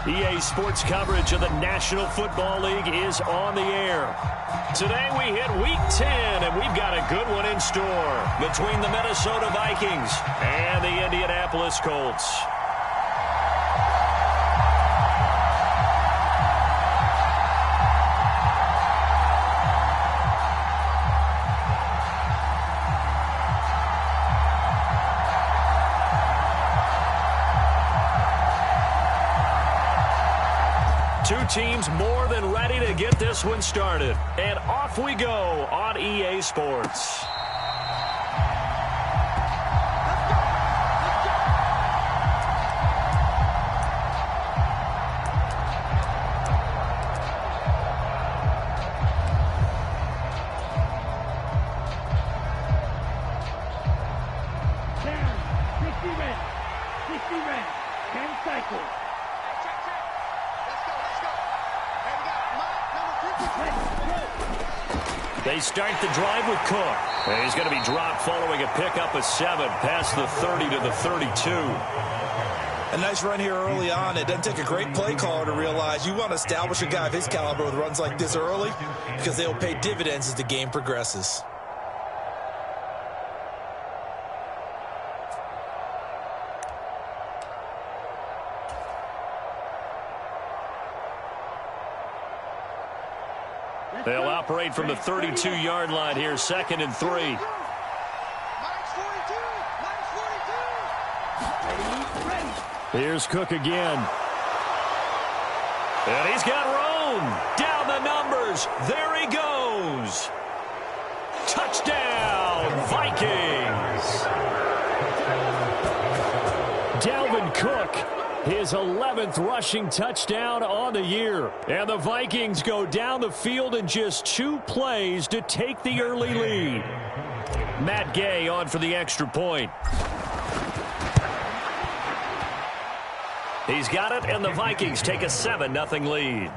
EA Sports coverage of the National Football League is on the air. Today we hit Week 10, and we've got a good one in store between the Minnesota Vikings and the Indianapolis Colts. Two teams more than ready to get this one started. And off we go on EA Sports. Down, 60 reps, 10 cycles. They start the drive with Cook. And he's going to be dropped following a pickup of 7 past the 30 to the 32. A nice run here early on. It doesn't take a great play caller to realize you want to establish a guy of his caliber with runs like this early because they'll pay dividends as the game progresses. They'll operate from the 32-yard line here, 2nd and 3. Here's Cook again. And he's got room. Down the numbers. There he goes. Touchdown, Vikings. Dalvin Cook, his 11th rushing touchdown on the year. And the Vikings go down the field in just 2 plays to take the early lead. Matt Gay on for the extra point. He's got it, and the Vikings take a 7-0 lead.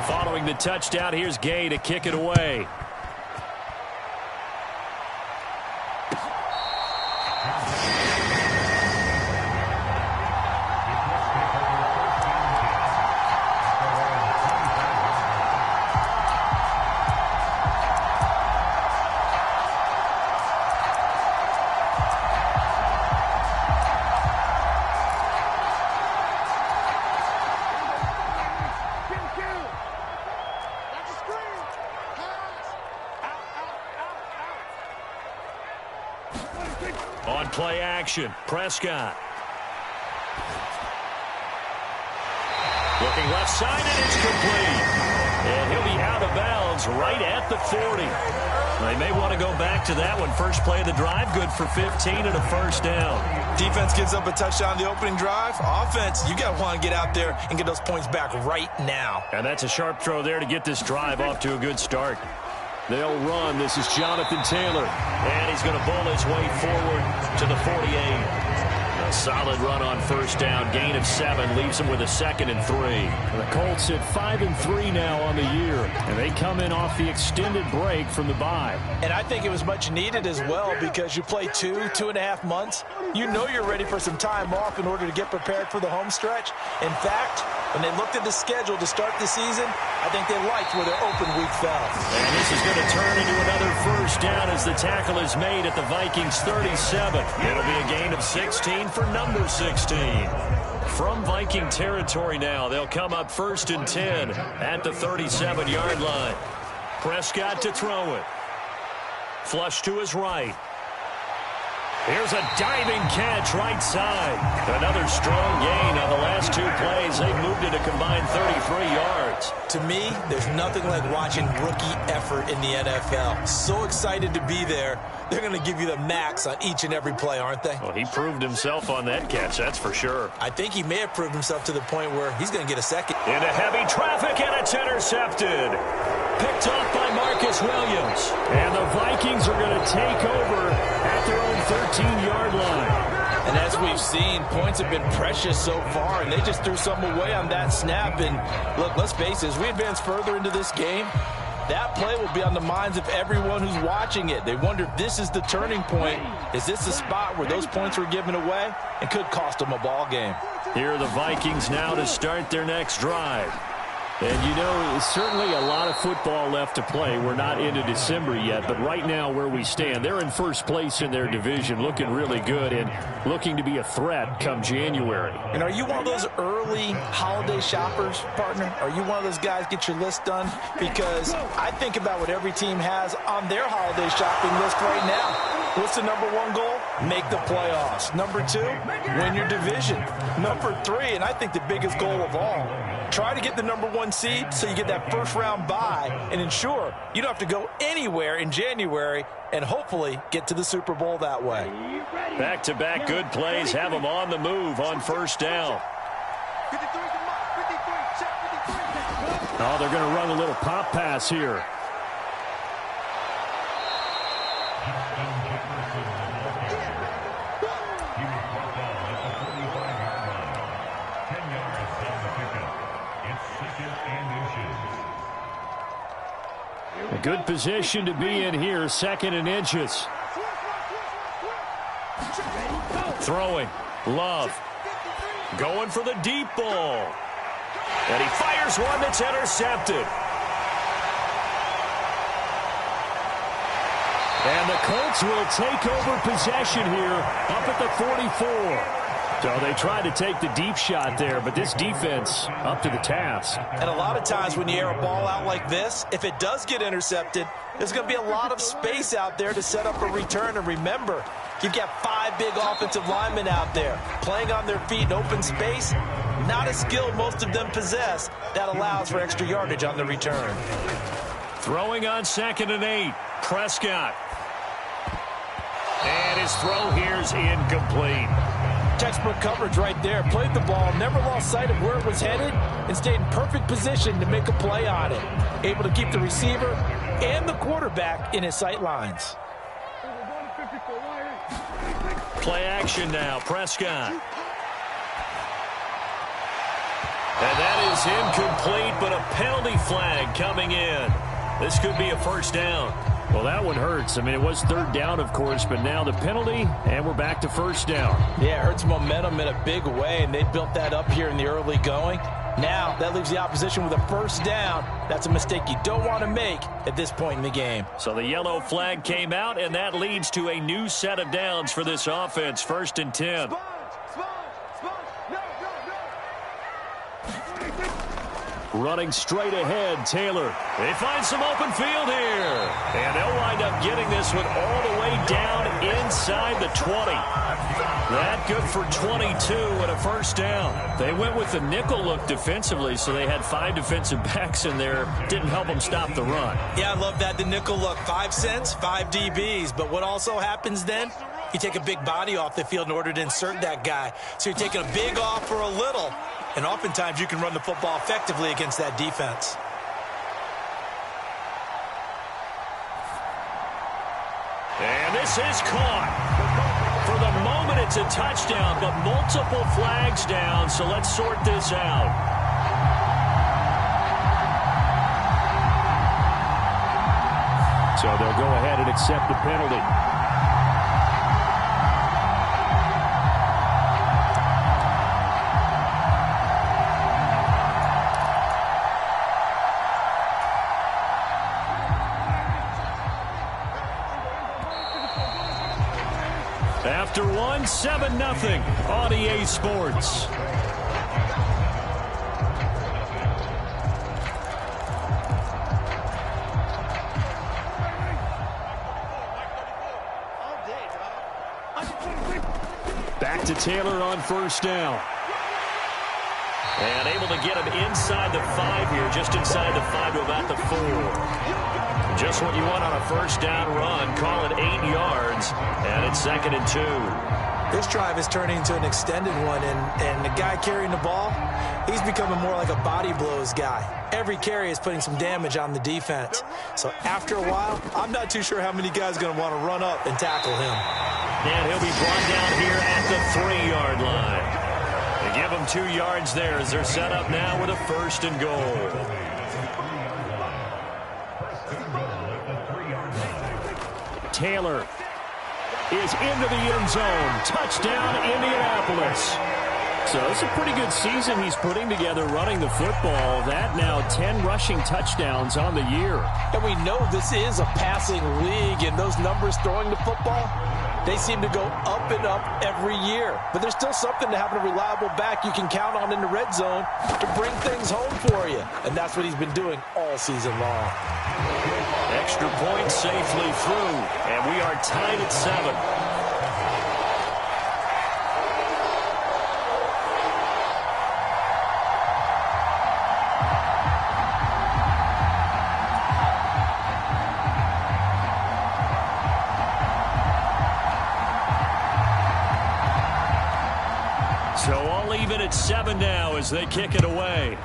Following the touchdown, here's Gay to kick it away. On play action, Prescott. Looking left side, and it's complete. And he'll be out of bounds right at the 40. They may want to go back to that one. First play of the drive, good for 15 and a first down. Defense gives up a touchdown the opening drive. Offense, you got to want to get out there and get those points back right now. And that's a sharp throw there to get this drive off to a good start. They'll run. This is Jonathan Taylor. And he's going to bowl his way forward to the 48. A solid run on first down. Gain of 7 leaves him with a 2nd and 3. The Colts at 5-3 now on the year. And they come in off the extended break from the bye. And I think it was much needed as well because you play 2.5 months. You know you're ready for some time off in order to get prepared for the home stretch. In fact, when they looked at the schedule to start the season, I think they liked where their open week fell. And this is going to turn into another first down as the tackle is made at the Vikings 37. It'll be a gain of 16 for number 16. From Viking territory now, they'll come up 1st and 10 at the 37-yard line. Prescott to throw it. Flush to his right. Here's a diving catch right side. Another strong gain on the last 2 plays. They've moved it a combined 33 yards. To me, there's nothing like watching rookie effort in the NFL. So excited to be there. They're going to give you the max on each and every play, aren't they? Well, he proved himself on that catch, that's for sure. I think he may have proved himself to the point where he's going to get a second. Into heavy traffic, and it's intercepted. Picked off by Marcus Williams. And the Vikings are going to take over at their own 13-yard line. And as we've seen, points have been precious so far, and they just threw something away on that snap. And look, let's face it, as we advance further into this game, that play will be on the minds of everyone who's watching it. They wonder if this is the turning point. Is this the spot where those points were given away and could cost them a ball game? Here are the Vikings now to start their next drive. And, you know, certainly a lot of football left to play. We're not into December yet, but right now where we stand, they're in first place in their division, looking really good and looking to be a threat come January. And are you one of those early holiday shoppers, partner? Are you one of those guys get your list done? Because I think about what every team has on their holiday shopping list right now. What's the number one goal? Make the playoffs. Number two, win your division. Number three, and I think the biggest goal of all, try to get the number one seed so you get that first round bye and ensure you don't have to go anywhere in January and hopefully get to the Super Bowl that way. Back-to-back good plays have them on the move on first down. Oh, they're going to run a little pop pass here. A good position to be in here, 2nd and inches. Throwing. Love. Going for the deep ball. And he fires one that's intercepted. And the Colts will take over possession here up at the 44. So they tried to take the deep shot there, but this defense up to the task. And a lot of times when you air a ball out like this, if it does get intercepted, there's going to be a lot of space out there to set up a return. And remember, you've got 5 big offensive linemen out there playing on their feet in open space. Not a skill most of them possess that allows for extra yardage on the return. Throwing on 2nd and 8. Prescott. And his throw here's incomplete. Textbook coverage right there. Played the ball, never lost sight of where it was headed, and stayed in perfect position to make a play on it. Able to keep the receiver and the quarterback in his sight lines. Play action now. Prescott. And that is incomplete, but a penalty flag coming in. This could be a first down. Well, that one hurts. I mean, it was 3rd down, of course, but now the penalty, and we're back to first down. Yeah, it hurts momentum in a big way, and they built that up here in the early going. Now, that leaves the opposition with a first down. That's a mistake you don't want to make at this point in the game. So the yellow flag came out, and that leads to a new set of downs for this offense. 1st and 10. Running straight ahead, Taylor. They find some open field here. And they'll wind up getting this one all the way down inside the 20. That good for 22 and a first down. They went with the nickel look defensively, so they had 5 defensive backs in there. Didn't help them stop the run. Yeah, I love that, the nickel look. 5 cents, 5 DBs. But what also happens then? You take a big body off the field in order to insert that guy. So you're taking a big off for a little. And oftentimes you can run the football effectively against that defense. And this is caught. For the moment, it's a touchdown, but multiple flags down, so let's sort this out. So they'll go ahead and accept the penalty. After one, 7-0 on EA Sports. Back to Taylor on first down. And able to get him inside the 5 here, just inside the 5 to about the 4. Just what you want on a first down run. Call it 8 yards, and it's 2nd and 2. This drive is turning into an extended one, and the guy carrying the ball, he's becoming more like a body blows guy. Every carry is putting some damage on the defense. So after a while, I'm not too sure how many guys are going to want to run up and tackle him. And he'll be brought down here at the 3-yard line. They give him 2 yards there as they're set up now with a 1st and goal. Taylor is into the end zone. Touchdown, Indianapolis. So it's a pretty good season he's putting together running the football. That now 10 rushing touchdowns on the year. And we know this is a passing league, and those numbers throwing the football, they seem to go up and up every year. But there's still something to having a reliable back you can count on in the red zone to bring things home for you. And that's what he's been doing all season long. Extra point safely through, and we are tied at 7. So all even at 7 now as they kick it away.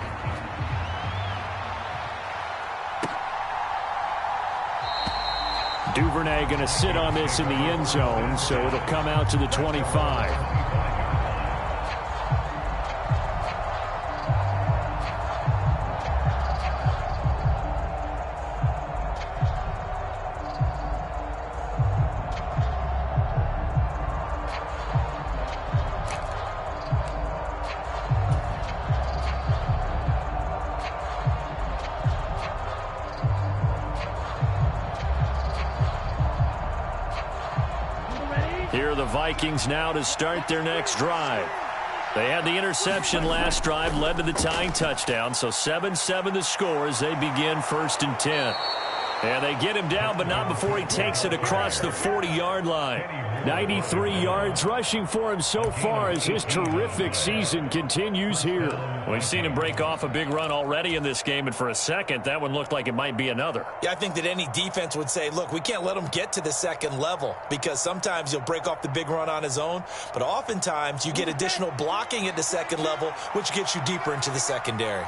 Duvernay going to sit on this in the end zone, so it'll come out to the 25. Here are the Vikings now to start their next drive. They had the interception last drive, led to the tying touchdown, so 7-7 the score as they begin 1st and 10. And they get him down, but not before he takes it across the 40-yard line. 93 yards rushing for him so far as his terrific season continues here. We've seen him break off a big run already in this game, and for a second, that one looked like it might be another. Yeah, I think that any defense would say, look, we can't let him get to the second level because sometimes he'll break off the big run on his own, but oftentimes you get additional blocking at the second level, which gets you deeper into the secondary.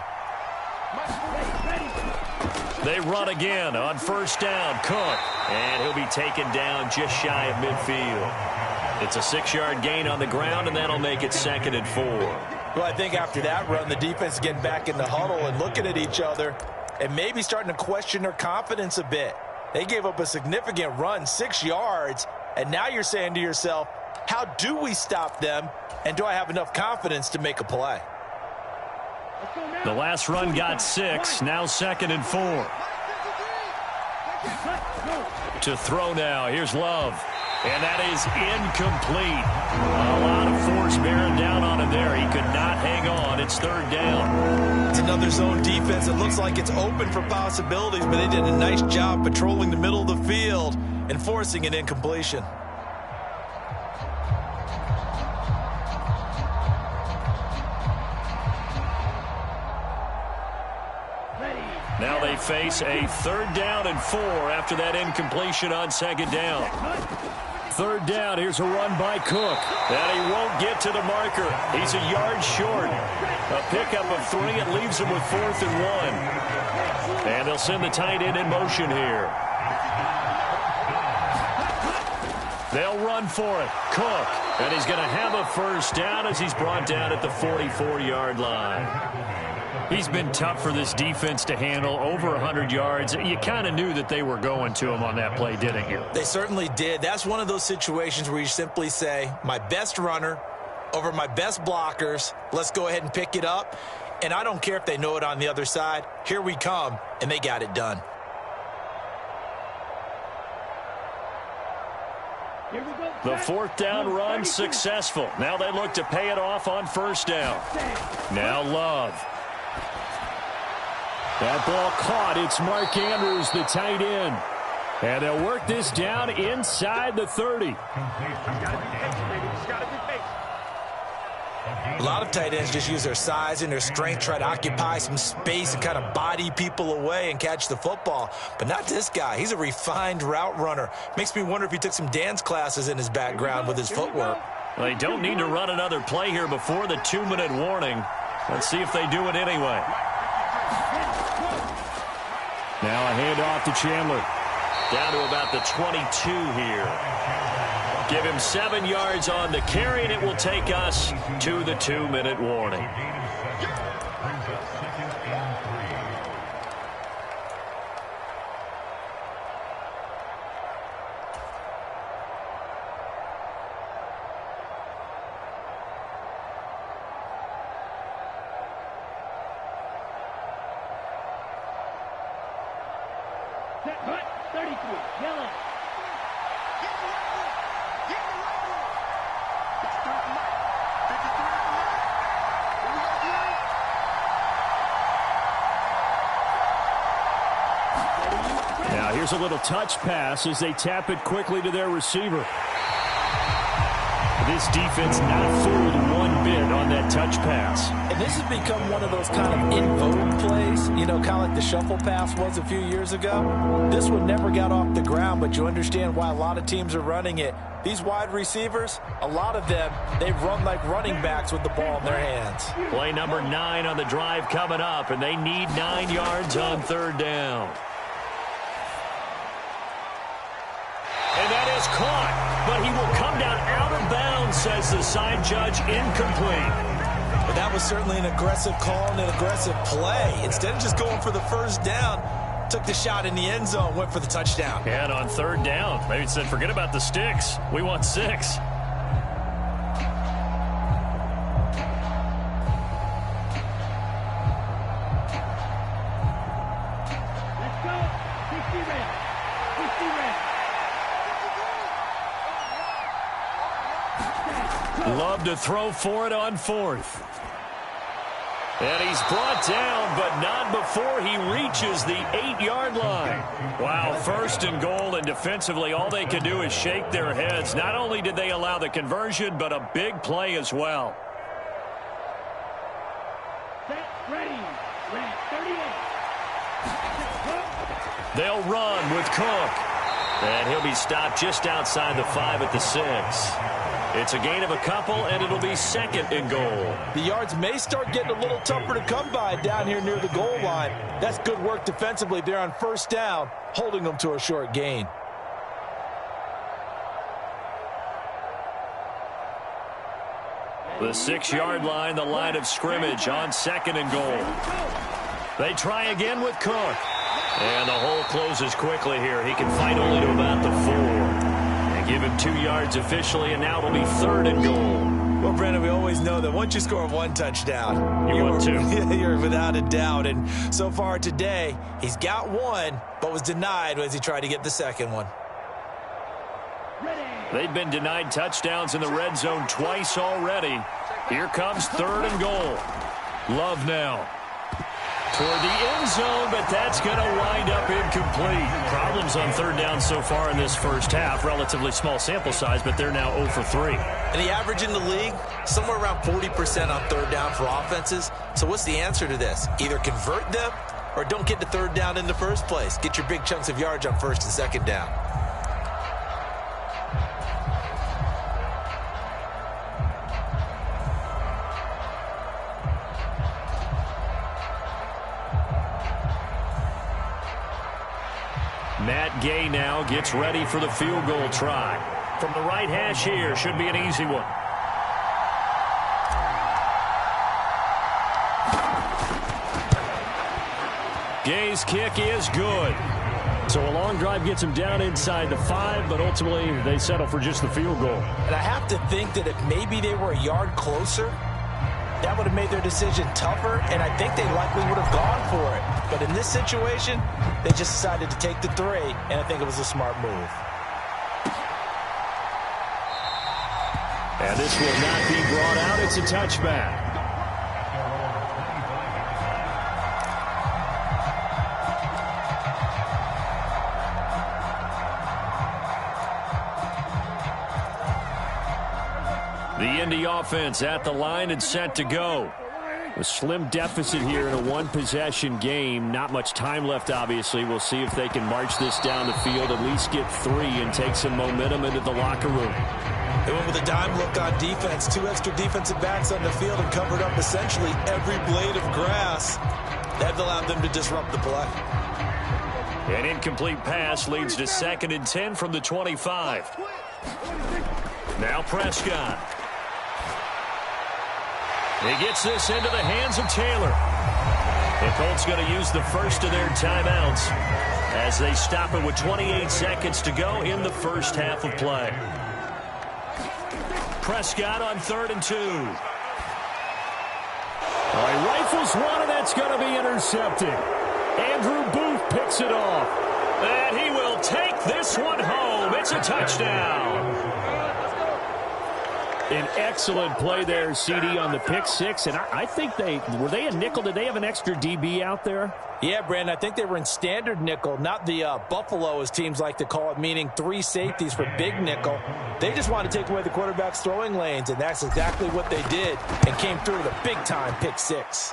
They run again on 1st down. Cook, and he'll be taken down just shy of midfield. It's a 6-yard gain on the ground, and that'll make it 2nd and 4. Well, I think after that run, the defense is getting back in the huddle and looking at each other and maybe starting to question their confidence a bit. They gave up a significant run, 6 yards, and now you're saying to yourself, how do we stop them, and do I have enough confidence to make a play? The last run got 6, now 2nd and 4. To throw now, here's Love. And that is incomplete. A lot of force bearing down on him there. He could not hang on. It's 3rd down. It's another zone defense. It looks like it's open for possibilities, but they did a nice job patrolling the middle of the field and forcing an incompletion. Now they face a 3rd down and 4 after that incompletion on 2nd down. 3rd down, here's a run by Cook. And he won't get to the marker. He's a yard short. A pickup of 3, it leaves him with 4th and 1. And they'll send the tight end in motion here. They'll run for it. Cook. And he's going to have a 1st down as he's brought down at the 44-yard line. He's been tough for this defense to handle, over 100 yards. You kind of knew that they were going to him on that play, didn't you? They certainly did. That's one of those situations where you simply say, my best runner over my best blockers, let's go ahead and pick it up. And I don't care if they know it on the other side. Here we come, and they got it done. The 4th down run successful. Now they look to pay it off on 1st down. Now Love. That ball caught. It's Mark Andrews, the tight end. And they'll work this down inside the 30. A lot of tight ends just use their size and their strength, try to occupy some space and kind of body people away and catch the football. But not this guy. He's a refined route runner. Makes me wonder if he took some dance classes in his background with his footwork. Well, they don't need to run another play here before the 2-minute warning. Let's see if they do it anyway. Now a handoff to Chandler. Down to about the 22 here. Give him 7 yards on the carry, and it will take us to the 2-minute warning. 33, yellow. Now here's a little touch pass as they tap it quickly to their receiver. This defense not fooled one bit on that touch pass. And this has become one of those kind of in vogue plays, you know, kind of like the shuffle pass was a few years ago. This one never got off the ground, but you understand why a lot of teams are running it. These wide receivers, a lot of them, they run like running backs with the ball in their hands. Play number 9 on the drive coming up, and they need 9 yards on third down. And that is caught, but he will come down out of bounds, says the side judge, incomplete. But that was certainly an aggressive call and an aggressive play. Instead of just going for the first down, took the shot in the end zone, went for the touchdown. And on third down, maybe said, forget about the sticks. We want 6. Let's go. 60 red. 60 red. Love to throw for it on 4th. And he's brought down, but not before he reaches the 8-yard line. Wow, 1st and goal, and defensively all they can do is shake their heads. Not only did they allow the conversion, but a big play as well. Set, ready. Red, 38. They'll run with Cook. And he'll be stopped just outside the 5 at the 6. It's a gain of a couple, and it'll be 2nd and goal. The yards may start getting a little tougher to come by down here near the goal line. That's good work defensively there on first down, holding them to a short gain. The 6-yard line, the line of scrimmage on 2nd and goal. They try again with Cook. And the hole closes quickly here. He can fight only to about the 4. And give him 2 yards officially, and now it'll be 3rd and goal. Well, Brandon, we always know that once you score 1 touchdown, you want 2. You're without a doubt. And so far today, he's got 1, but was denied as he tried to get the 2nd one. They've been denied touchdowns in the red zone twice already. Here comes 3rd and goal. Love now. Toward the end zone, but that's going to wind up incomplete. Problems on 3rd down so far in this first half. Relatively small sample size, but they're now 0 for 3. And the average in the league, somewhere around 40% on 3rd down for offenses. So what's the answer to this? Either convert them or don't get to 3rd down in the first place. Get your big chunks of yards on 1st and 2nd down. Matt Gay now gets ready for the field goal try. From the right hash here, should be an easy one. Gay's kick is good. So a long drive gets him down inside the 5, but ultimately they settle for just the field goal. And I have to think that if maybe they were a yard closer, that would have made their decision tougher, and I think they likely would have gone for it. But in this situation, they just decided to take the 3, and I think it was a smart move. And this will not be brought out. It's a touchback. The Indy offense at the line and set to go. A slim deficit here in a one-possession game. Not much time left, obviously. We'll see if they can march this down the field, at least get 3 and take some momentum into the locker room. They went with a dime look on defense. 2 extra defensive backs on the field and covered up essentially every blade of grass. That allowed them to disrupt the play. An incomplete pass leads to 2nd and 10 from the 25. Now Prescott. He gets this into the hands of Taylor. The Colts going to use the first of their timeouts as they stop it with 28 seconds to go in the first half of play. Prescott on 3rd and 2. All right, rifles one, and that's going to be intercepted. Andrew Booth picks it off. And he will take this one home. It's a touchdown. An excellent play there, CD, on the pick six. And I think were they a nickel? Did they have an extra DB out there? Yeah, Brandon, I think they were in standard nickel, not the Buffalo, as teams like to call it, meaning 3 safeties for big nickel. They just wanted to take away the quarterback's throwing lanes, and that's exactly what they did, and came through with a big-time pick six.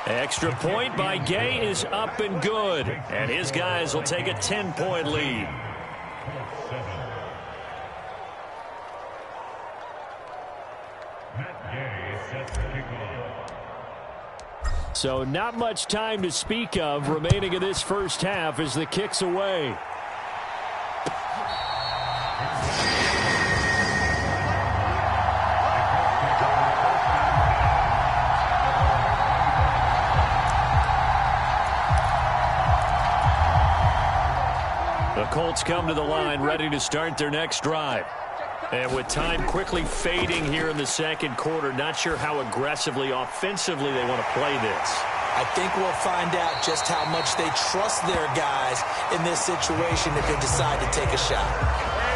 Extra point by Gay is up and good. And his guys will take a 10-point lead. So not much time to speak of remaining in this first half as the kick's away. The Colts come to the line ready to start their next drive. And with time quickly fading here in the second quarter, not sure how aggressively, offensively they want to play this. I think we'll find out just how much they trust their guys in this situation if they decide to take a shot.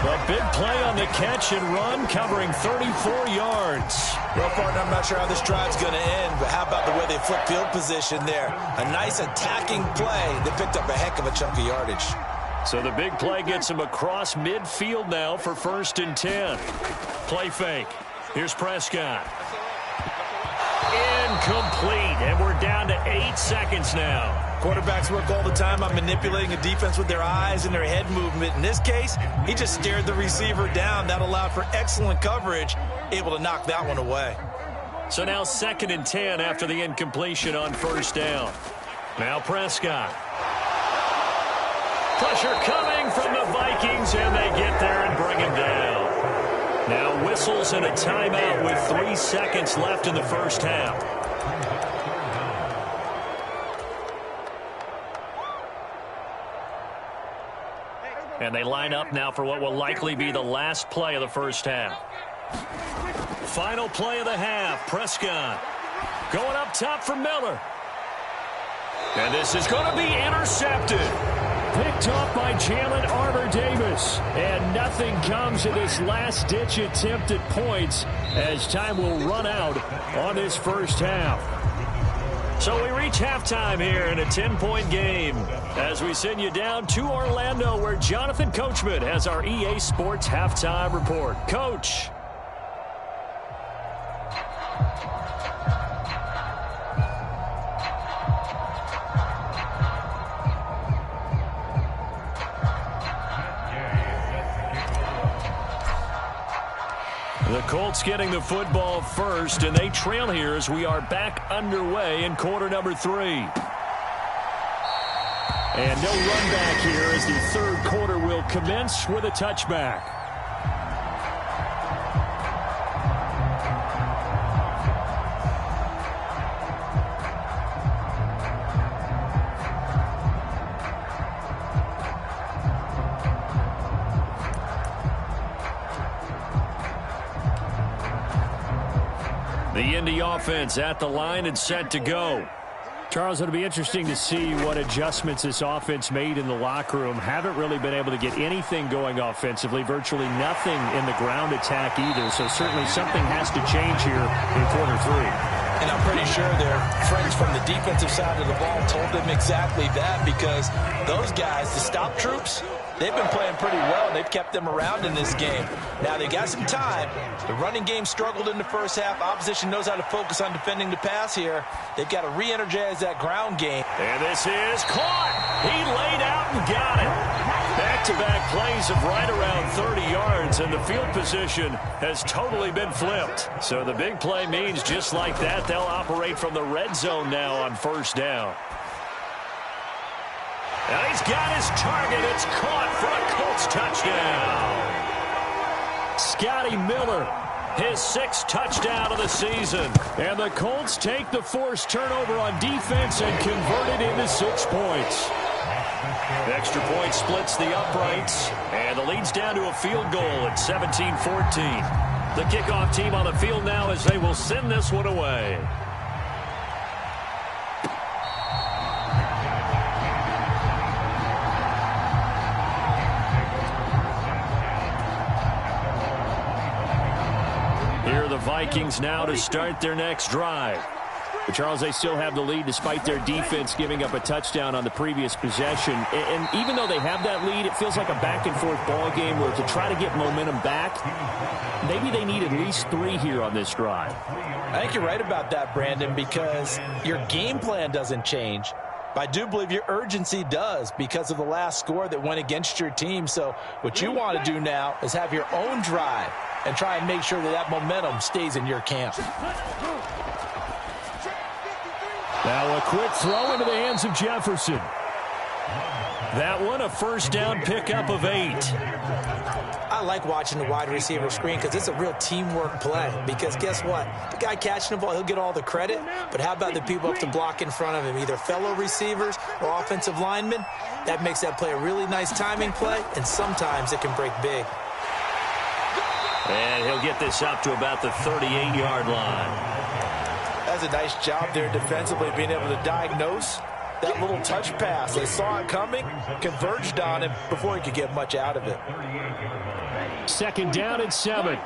A big play on the catch and run, covering 34 yards. Well, partner, I'm not sure how this drive's going to end, but how about the way they flip field position there? A nice attacking play that picked up a heck of a chunk of yardage. So the big play gets him across midfield now for 1st and 10. Play fake. Here's Prescott. Incomplete, and we're down to 8 seconds now. Quarterbacks work all the time on manipulating a defense with their eyes and their head movement. In this case, he just stared the receiver down. That allowed for excellent coverage, able to knock that one away. So now 2nd and 10 after the incompletion on 1st down. Now Prescott. Pressure coming from the Vikings, and they get there and bring him down. Now whistles and a timeout with 3 seconds left in the first half. And they line up now for what will likely be the last play of the first half. Final play of the half. Prescott going up top for Miller. And this is going to be intercepted. Picked off by Jalen Armour-Davis. And nothing comes of this last-ditch attempt at points as time will run out on this first half. So we reach halftime here in a 10-point game as we send you down to Orlando, where Jonathan Coachman has our EA Sports halftime report. Coach. The Colts getting the football first, and they trail here as we are back underway in quarter number 3. And no run back here as the third quarter will commence with a touchback. The Indy offense at the line and set to go. Charles, it'll be interesting to see what adjustments this offense made in the locker room. Haven't really been able to get anything going offensively, virtually nothing in the ground attack either. So certainly something has to change here in quarter 3. And I'm pretty sure their friends from the defensive side of the ball told them exactly that, because those guys, the stop troops, they've been playing pretty well. They've kept them around in this game. Now they got some time. The running game struggled in the first half. Opposition knows how to focus on defending the pass here. They've got to re-energize that ground game. And this is caught. He laid out and got it. Back-to-back plays of right around 30 yards, and the field position has totally been flipped. So the big play means just like that, they'll operate from the red zone now on 1st down. And he's got his target. It's caught for a Colts touchdown. Scotty Miller, his 6th touchdown of the season. And the Colts take the forced turnover on defense and convert it into 6 points. Extra point splits the uprights, and the lead's down to a field goal at 17-14. The kickoff team on the field now as they will send this one away. Vikings now to start their next drive. But Charles, they still have the lead despite their defense giving up a touchdown on the previous possession. And even though they have that lead, it feels like a back-and-forth ball game where to try to get momentum back, maybe they need at least 3 here on this drive. I think you're right about that, Brandon, because your game plan doesn't change. But I do believe your urgency does because of the last score that went against your team. So what you want to do now is have your own drive and try and make sure that that momentum stays in your camp. Now a quick throw into the hands of Jefferson. That one a first down pickup of 8. I like watching the wide receiver screen because it's a real teamwork play. Because guess what? The guy catching the ball, he'll get all the credit. But how about the people up to block in front of him, either fellow receivers or offensive linemen? That makes that play a really nice timing play, and sometimes it can break big. And he'll get this up to about the 38-yard line. That's a nice job there defensively, being able to diagnose that little touch pass. They saw it coming, converged on him before he could get much out of it. 2nd down and 7.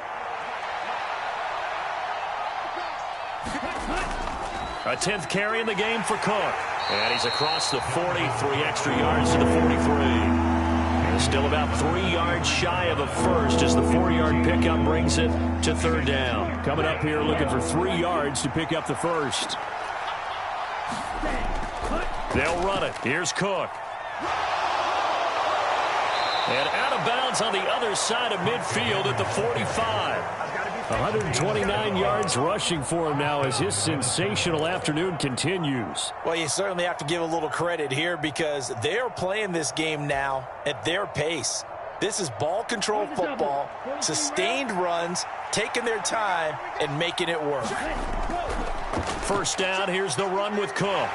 A 10th carry in the game for Cook. And he's across the 40, 3 extra yards to the 43. And still about 3 yards shy of a first as the 4-yard pickup brings it to 3rd down. Coming up here looking for 3 yards to pick up the first. They'll run it. Here's Cook. And out of bounds on the other side of midfield at the 45. 129 yards rushing for him now as his sensational afternoon continues. Well, you certainly have to give a little credit here because they're playing this game now at their pace. This is ball control football, sustained runs, taking their time, and making it work. First down, here's the run with Cook.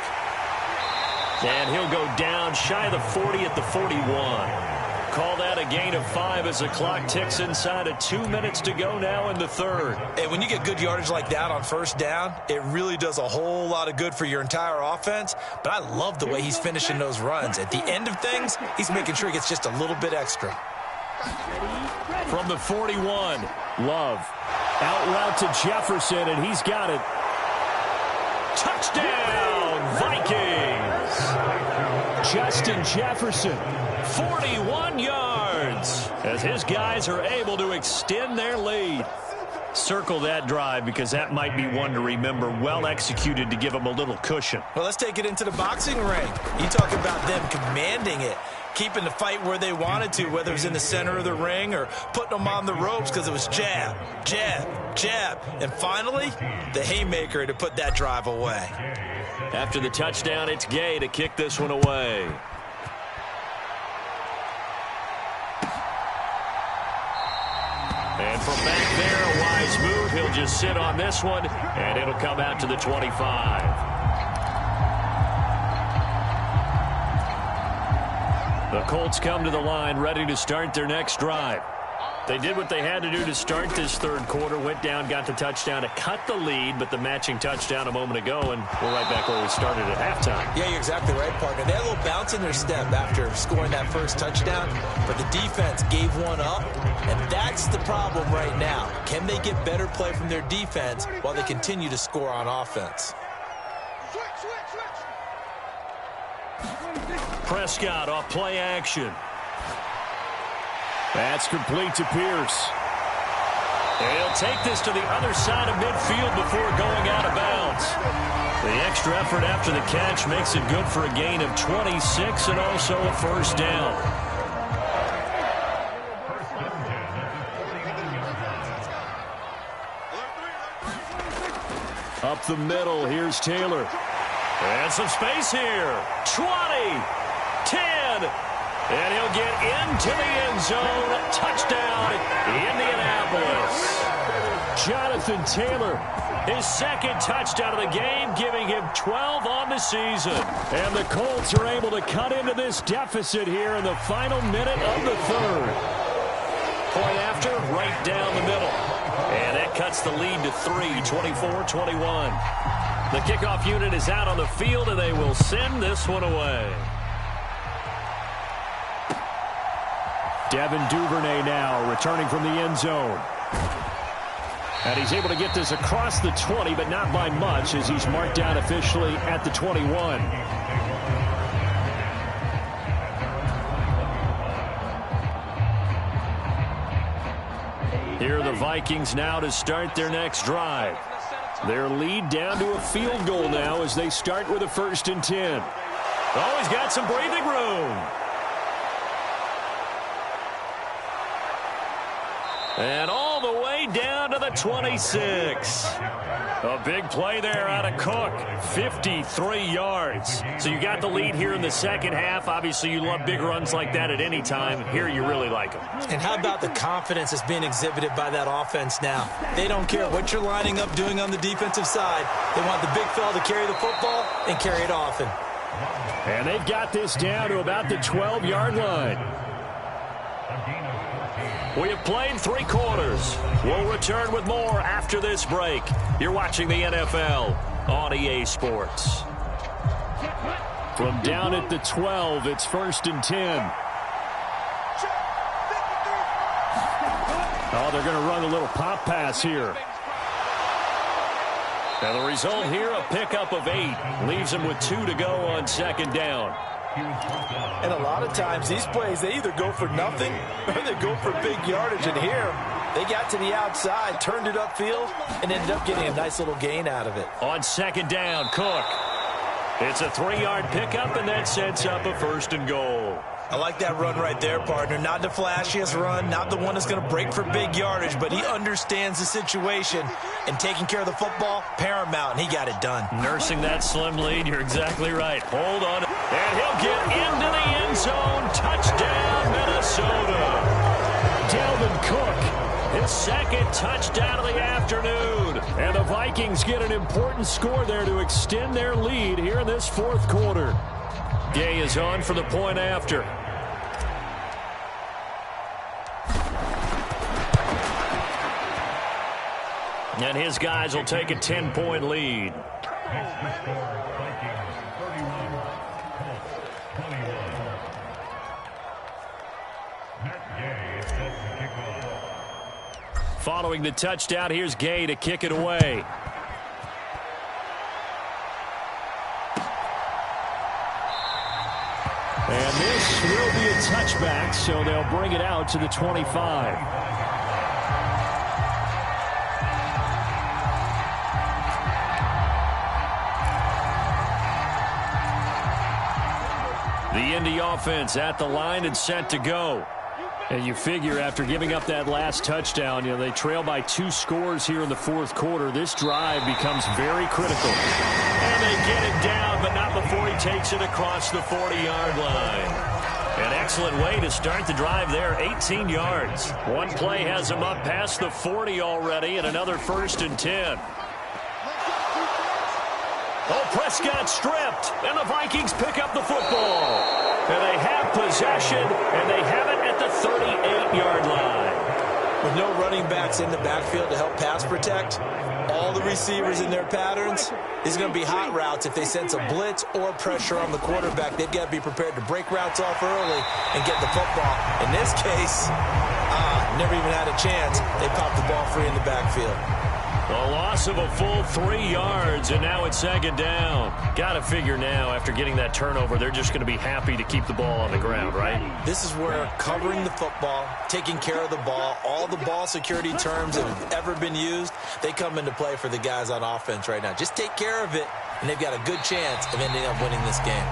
And he'll go down shy of the 40 at the 41. Call that a gain of 5 as the clock ticks inside of 2 minutes to go now in the 3rd. And when you get good yardage like that on first down, it really does a whole lot of good for your entire offense. But I love the way he's finishing those runs. At the end of things, he's making sure he gets just a little bit extra. From the 41, Love. Out route to Jefferson, and he's got it. touchdown, Vikings! Justin Jefferson. 41 yards as his guys are able to extend their lead. Circle that drive because that might be one to remember. Well executed to give them a little cushion. Well, let's take it into the boxing ring. You talk about them commanding it, keeping the fight where they wanted to, whether it was in the center of the ring or putting them on the ropes because it was jab, jab, jab. And finally, the haymaker to put that drive away. After the touchdown, it's Gay to kick this one away. And from back there, a wise move. He'll just sit on this one, and it'll come out to the 25. The Colts come to the line, ready to start their next drive. They did what they had to do to start this third quarter, went down, got the touchdown to cut the lead, but the matching touchdown a moment ago, and we're right back where we started at halftime. Yeah, you're exactly right, partner. They had a little bounce in their step after scoring that first touchdown, but the defense gave one up, and that's the problem right now. Can they get better play from their defense while they continue to score on offense? Prescott off play action. That's complete to Pierce. And he'll take this to the other side of midfield before going out of bounds. The extra effort after the catch makes it good for a gain of 26 and also a first down. Up the middle, here's Taylor. And some space here. 20, 10, and he'll get into the end zone. Touchdown, Indianapolis. Jonathan Taylor. His second touchdown of the game, giving him 12 on the season. And the Colts are able to cut into this deficit here in the final minute of the third. Point after, right down the middle. And that cuts the lead to 3, 24-21. The kickoff unit is out on the field, and they will send this one away. Devin Duvernay now returning from the end zone. And he's able to get this across the 20, but not by much, as he's marked down officially at the 21. Here are the Vikings now to start their next drive. Their lead down to a field goal now as they start with a 1st and 10. Oh, he's got some breathing room. And all the way down to the 26. A big play there out of Cook. 53 yards. So you got the lead here in the second half. Obviously, you love big runs like that at any time. Here, you really like them. And how about the confidence that's being exhibited by that offense now? They don't care what you're lining up doing on the defensive side. They want the big fella to carry the football and carry it often. And they've got this down to about the 12-yard line. We have played 3 quarters. We'll return with more after this break. You're watching the NFL on EA Sports. From down at the 12, it's 1st and 10. Oh, they're going to run a little pop pass here. And the result here, a pickup of 8. Leaves them with 2 to go on 2nd down. And a lot of times these plays, they either go for nothing or they go for big yardage. And here, they got to the outside, turned it upfield, and ended up getting a nice little gain out of it. On 2nd down, Cook. It's a 3-yard pickup, and that sets up a 1st and goal. I like that run right there, partner. Not the flashiest run, not the one that's going to break for big yardage, but he understands the situation, and taking care of the football, paramount, and he got it done. Nursing that slim lead, you're exactly right. Hold on, and he'll get into the end zone. Touchdown, Minnesota. Dalvin Cook, his 2nd touchdown of the afternoon. And the Vikings get an important score there to extend their lead here in this 4th quarter. Gay is on for the point after. And his guys will take a 10-point lead. Following the touchdown, here's Gay to kick it away. And this will be a touchback, so they'll bring it out to the 25. The Indy offense at the line and set to go. And you figure after giving up that last touchdown, they trail by 2 scores here in the 4th quarter. This drive becomes very critical. And they get it down, but not before he takes it across the 40-yard line. An excellent way to start the drive there, 18 yards. One play has him up past the 40 already, and another 1st and 10. Oh, Prescott stripped, and the Vikings pick up the football. And they have possession, and they have it at the 38-yard line. With no running backs in the backfield to help pass protect, all the receivers in their patterns, these are going to be hot routes. If they sense a blitz or pressure on the quarterback, they've got to be prepared to break routes off early and get the football. In this case, never even had a chance. They popped the ball free in the backfield. A loss of a full 3 yards, and now it's 2nd down. Got to figure now, after getting that turnover, they're just going to be happy to keep the ball on the ground, right? This is where covering the football, taking care of the ball, all the ball security terms that have ever been used, they come into play for the guys on offense right now. Just take care of it, and they've got a good chance of ending up winning this game.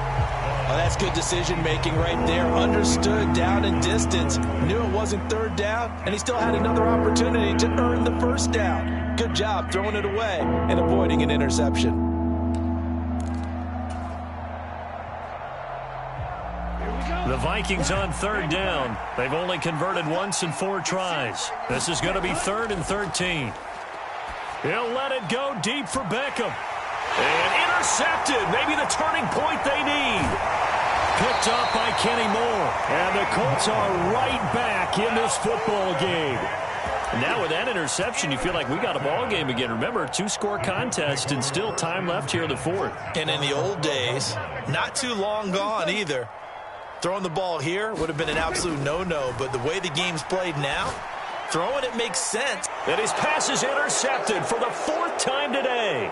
Oh, that's good decision-making right there. Understood down and distance. Knew it wasn't 3rd down, and he still had another opportunity to earn the 1st down. Good job throwing it away and avoiding an interception. The Vikings on 3rd down. They've only converted once in 4 tries. This is going to be 3rd and 13. He'll let it go deep for Beckham. And intercepted. Maybe the turning point they need. Picked off by Kenny Moore. And the Colts are right back in this football game. Now with that interception, you feel like we got a ball game again. Remember, 2-score contest and still time left here in the 4th. And in the old days, not too long gone either, throwing the ball here would have been an absolute no-no. But the way the game's played now, Throwing it makes sense. And his pass is intercepted for the 4th time today.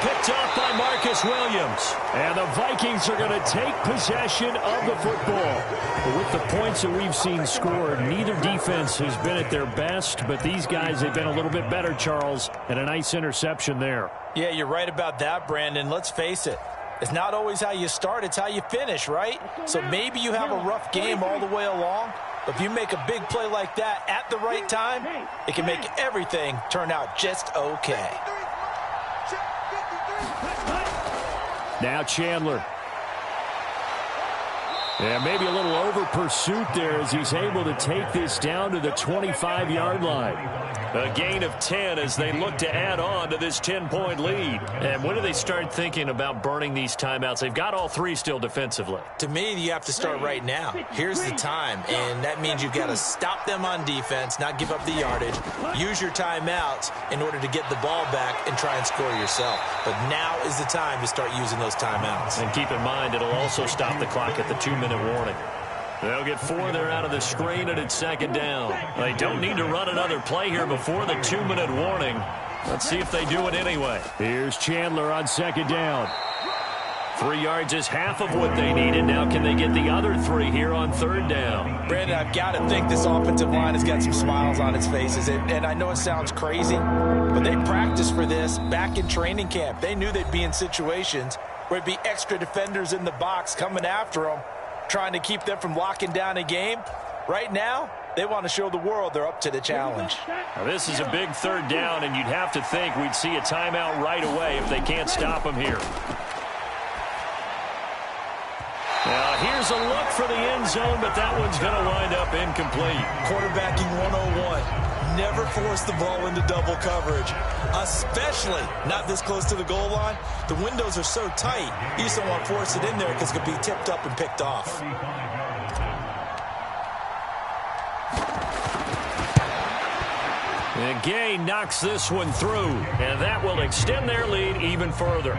Picked off by Marcus Williams. And the Vikings are going to take possession of the football. But with the points that we've seen scored, neither defense has been at their best, but these guys have been a little bit better, Charles, and a nice interception there. Yeah, you're right about that, Brandon. Let's face it. It's not always how you start, it's how you finish, right? So maybe you have a rough game all the way along, but if you make a big play like that at the right time, it can make everything turn out just okay. Now Chandler. Yeah, maybe a little over pursuit there as he's able to take this down to the 25-yard line. A gain of 10 as they look to add on to this 10-point lead. And when do they start thinking about burning these timeouts? They've got all 3 still defensively. To me, you have to start right now. Here's the time, and that means you've got to stop them on defense, not give up the yardage, use your timeouts in order to get the ball back and try and score yourself. But now is the time to start using those timeouts. And keep in mind, it'll also stop the clock at the 2-minute warning. They'll get 4 there out of the screen, and it's 2nd down. They don't need to run another play here before the 2-minute warning. Let's see if they do it anyway. Here's Chandler on 2nd down. 3 yards is half of what they needed. Now can they get the other 3 here on 3rd down? Brandon, I've got to think this offensive line has got some smiles on its faces. And I know it sounds crazy, but they practiced for this back in training camp. They knew they'd be in situations where it'd be extra defenders in the box coming after them, trying to keep them from locking down a game. Right now, they want to show the world they're up to the challenge. Now, this is a big 3rd down, and you'd have to think we'd see a timeout right away if they can't stop them here. Now, here's a look for the end zone, but that one's going to wind up incomplete. Quarterbacking 101. Never force the ball into double coverage, especially not this close to the goal line. The windows are so tight, you just don't want to force it in there because it could be tipped up and picked off. And Gay knocks this one through, and that will extend their lead even further.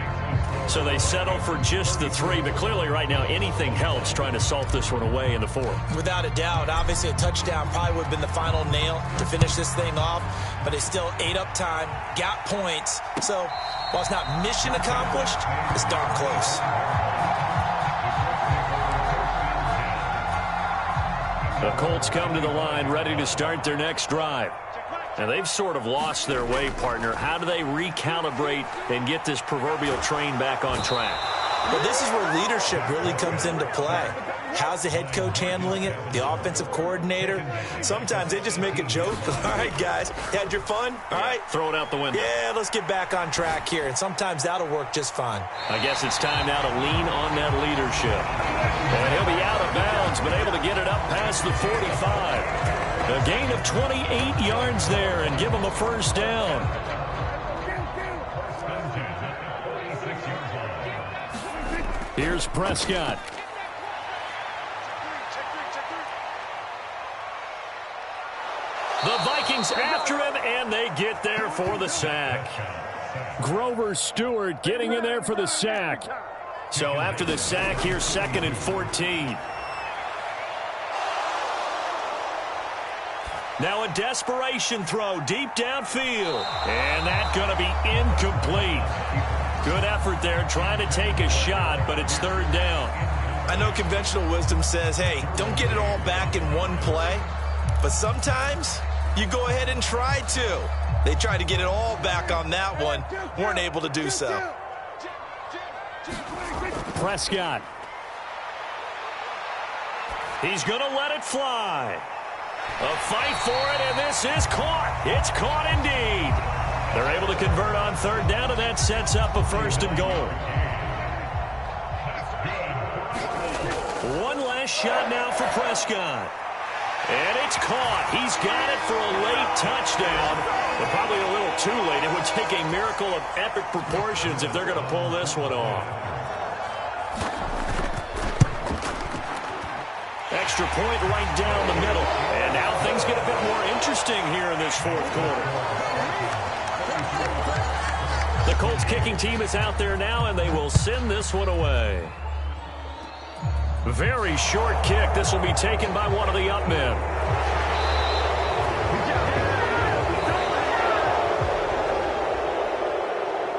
So they settle for just the 3, but clearly right now anything helps trying to salt this one away in the 4th. Without a doubt, obviously a touchdown probably would have been the final nail to finish this thing off, but it still ate up time, got points. So while it's not mission accomplished, it's darn close. The Colts come to the line ready to start their next drive. And they've sort of lost their way, partner. How do they recalibrate and get this proverbial train back on track? Well, this is where leadership really comes into play. How's the head coach handling it? The offensive coordinator? Sometimes they just make a joke. All right, guys, had your fun? All right. Throw it out the window. Yeah, let's get back on track here. And sometimes that'll work just fine. I guess it's time now to lean on that leadership. And he'll be out of bounds, but able to get it up past the 45. A gain of 28 yards there and give them a 1st down. Here's Prescott. The Vikings after him, and they get there for the sack. Grover Stewart getting in there for the sack. So after the sack, here's 2nd and 14. Now a desperation throw deep downfield. And that's going to be incomplete. Good effort there trying to take a shot, but it's 3rd down. I know conventional wisdom says, hey, don't get it all back in one play. But sometimes you go ahead and try to. They tried to get it all back on that one. Weren't able to do so. Prescott. He's going to let it fly. A fight for it, and this is caught. It's caught indeed. They're able to convert on 3rd down, and that sets up a 1st and goal. One last shot now for Prescott. And it's caught. He's got it for a late touchdown, but probably a little too late. It would take a miracle of epic proportions if they're going to pull this one off. Extra point right down the middle. And now things get a bit more interesting here in this 4th quarter. The Colts kicking team is out there now, and they will send this one away. Very short kick. This will be taken by one of the up men.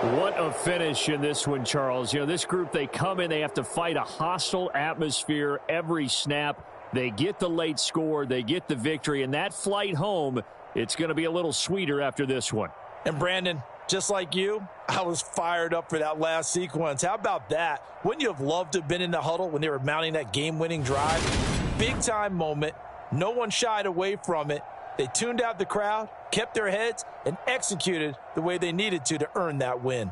What a finish in this one, Charles. You know, this group, they come in, they have to fight a hostile atmosphere every snap. They get the late score, they get the victory, and that flight home, it's going to be a little sweeter after this one. And Brandon, just like you, I was fired up for that last sequence. How about that? Wouldn't you have loved to have been in the huddle when they were mounting that game-winning drive? Big-time moment. No one shied away from it. They tuned out the crowd, kept their heads, and executed the way they needed to earn that win.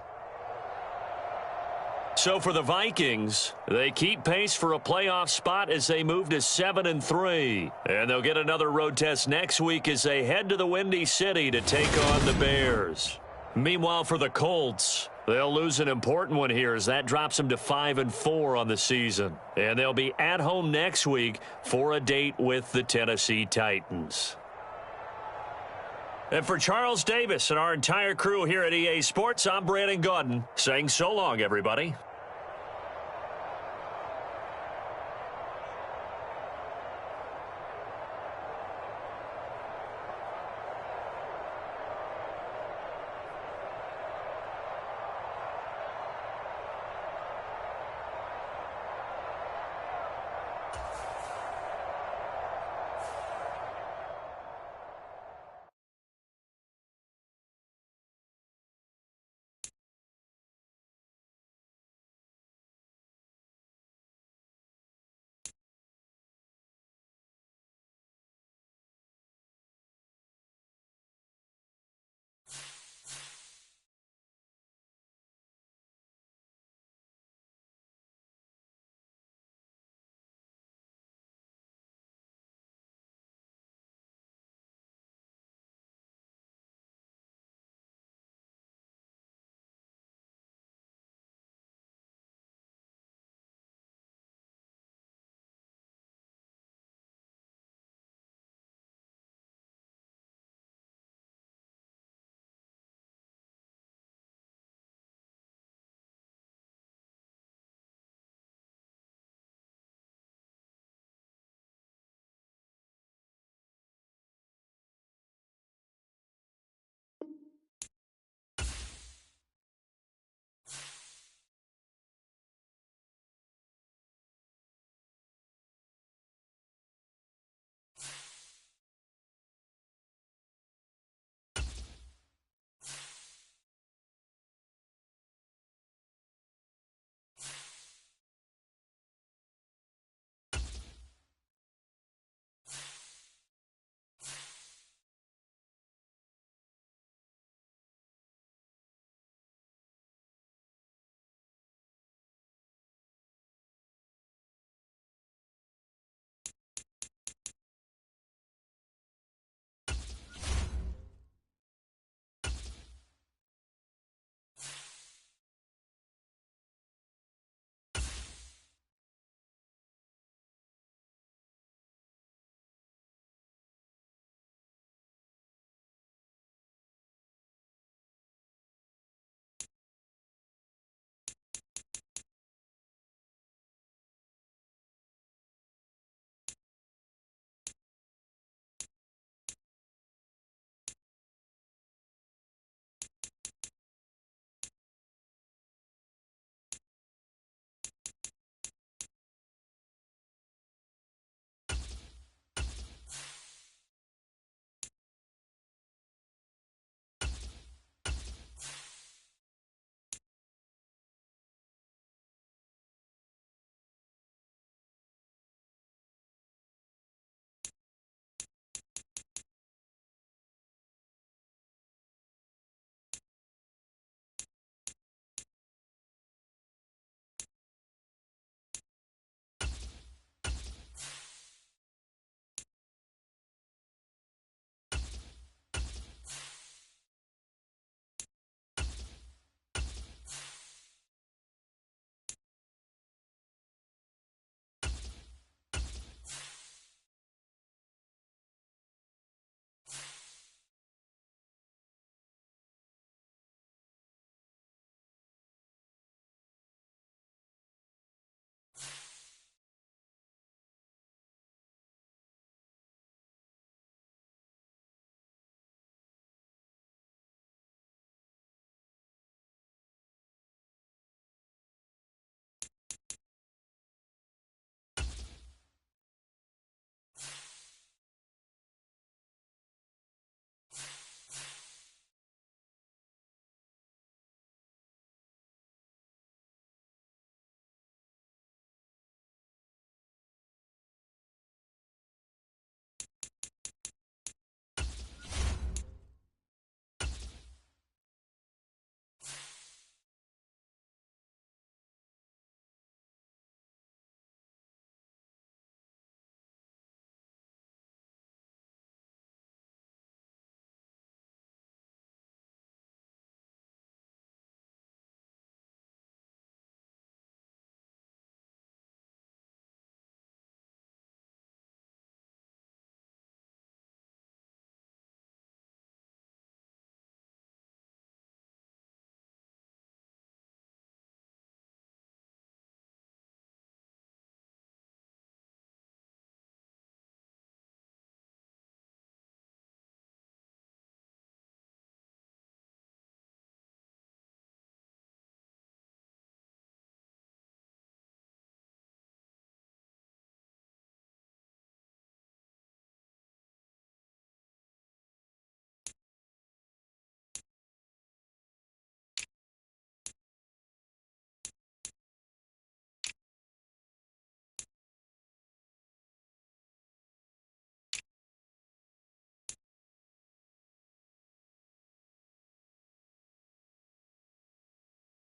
So for the Vikings, they keep pace for a playoff spot as they move to 7-3. And they'll get another road test next week as they head to the Windy City to take on the Bears. Meanwhile, for the Colts, they'll lose an important one here as that drops them to 5-4 on the season. And they'll be at home next week for a date with the Tennessee Titans. And for Charles Davis and our entire crew here at EA Sports, I'm Brandon Gaudin saying so long, everybody.